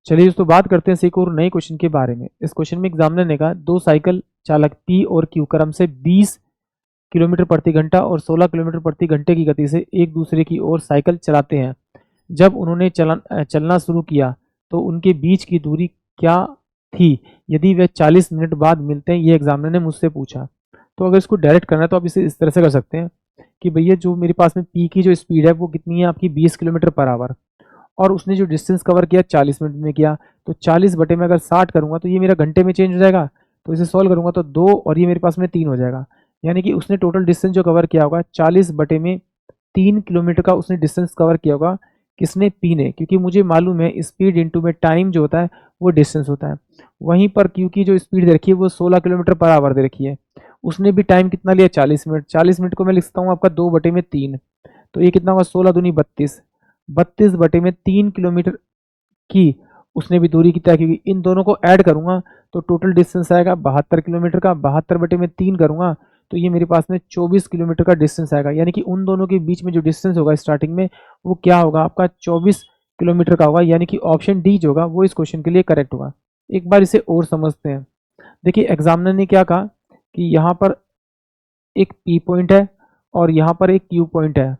चलिए दोस्तों बात करते हैं एक और नए क्वेश्चन के बारे में। इस क्वेश्चन में एग्जामिनर ने कहा दो साइकिल चालक पी और क्यू क्रम से 20 किलोमीटर प्रति घंटा और 16 किलोमीटर प्रति घंटे की गति से एक दूसरे की ओर साइकिल चलाते हैं। जब उन्होंने चलना शुरू किया तो उनके बीच की दूरी क्या थी यदि वे 40 मिनट बाद मिलते हैं, ये एग्जामिनर ने मुझसे पूछा। तो अगर इसको डायरेक्ट करना है तो आप इसे इस तरह से कर सकते हैं कि भैया जो मेरे पास में पी की जो स्पीड है वो कितनी है आपकी 20 किलोमीटर पर आवर, और उसने जो डिस्टेंस कवर किया 40 मिनट में किया, तो 40 बटे में अगर 60 करूंगा तो ये मेरा घंटे में चेंज हो जाएगा। तो इसे सॉल्व करूंगा तो 2 और ये मेरे पास में 3 हो जाएगा। यानी कि उसने टोटल डिस्टेंस जो कवर किया होगा 40 बटे में 3 किलोमीटर का उसने डिस्टेंस कवर किया होगा। किसने? पी ने, क्योंकि मुझे मालूम है स्पीड इंटू में टाइम जो होता है वो डिस्टेंस होता है। वहीं पर क्यू की जो स्पीड दे रखी है वो 16 किलोमीटर पर आवर दे रखी है। उसने भी टाइम कितना लिया? 40 मिनट। 40 मिनट को मैं लिख सकता हूँ आपका 2 बटे में 3। तो ये कितना होगा? 16 दूनी 32। 32 बटे में 3 किलोमीटर की उसने भी दूरी की तय की। इन दोनों को ऐड करूंगा तो टोटल डिस्टेंस आएगा 72 किलोमीटर का। 72 बटे में 3 करूंगा तो ये मेरे पास में 24 किलोमीटर का डिस्टेंस आएगा। यानी कि उन दोनों के बीच में जो डिस्टेंस होगा स्टार्टिंग में वो क्या होगा? आपका 24 किलोमीटर का होगा। यानी कि ऑप्शन डी जो होगा वो इस क्वेश्चन के लिए करेक्ट होगा। एक बार इसे और समझते हैं। देखिए एग्जामिनर ने क्या कहा कि यहाँ पर एक पी पॉइंट है और यहाँ पर एक क्यू पॉइंट है,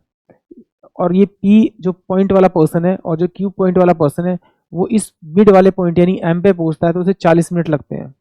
और ये पी जो पॉइंट वाला पर्सन है और जो क्यू पॉइंट वाला पर्सन है वो इस मिड वाले पॉइंट यानी एम पे पहुंचता है तो उसे 40 मिनट लगते हैं,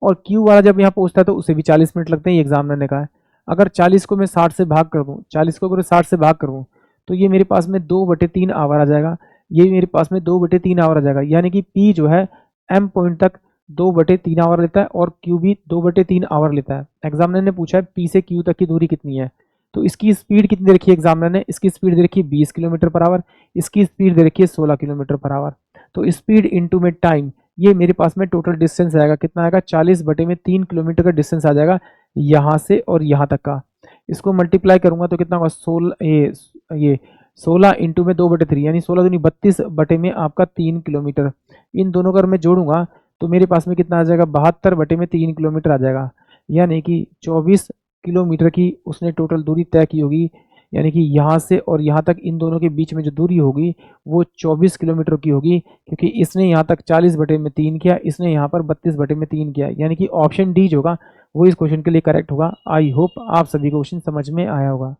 और क्यू वाला जब यहाँ पहुंचता है तो उसे भी 40 मिनट लगते हैं, ये एग्जामिनर ने कहा है। अगर 40 को मैं 60 से भाग कर दूं, 40 को अगर 60 से भाग कर दूं तो ये मेरे पास में 2/3 आवर आ जाएगा। ये मेरे पास में 2/3 आवर आ जाएगा। यानी कि पी जो है एम पॉइंट तक 2/3 आवर लेता है और क्यू भी 2/3 आवर लेता है। एग्जामिनर ने पूछा है पी से क्यू तक की दूरी कितनी है। तो इसकी स्पीड कितनी दे रखी है एग्जामिनर ने? इसकी स्पीड दे रखी है 20 किलोमीटर पर आवर, इसकी स्पीड दे रखी है 16 किलोमीटर पर आवर। तो स्पीड इंटू में टाइम, ये मेरे पास में टोटल डिस्टेंस आएगा कितना आएगा? 40 बटे में 3 किलोमीटर का डिस्टेंस आ जाएगा यहाँ से और यहाँ तक का। इसको मल्टीप्लाई करूंगा तो कितना होगा? 16 इंटू में 2/3 यानी 16 दूनी 32 बटे में आपका 3 किलोमीटर। इन दोनों का मैं जोड़ूंगा तो मेरे पास में कितना आ जाएगा? 72 बटे में 3 किलोमीटर आ जाएगा। यानी कि 24 किलोमीटर की उसने टोटल दूरी तय की होगी। यानी कि यहाँ से और यहाँ तक इन दोनों के बीच में जो दूरी होगी वो 24 किलोमीटर की होगी, क्योंकि इसने यहाँ तक 40 बटे में 3 किया, इसने यहाँ पर 32 बटे में 3 किया। यानी कि ऑप्शन डी जो होगा वो इस क्वेश्चन के लिए करेक्ट होगा। आई होप आप सभी को क्वेश्चन समझ में आया होगा।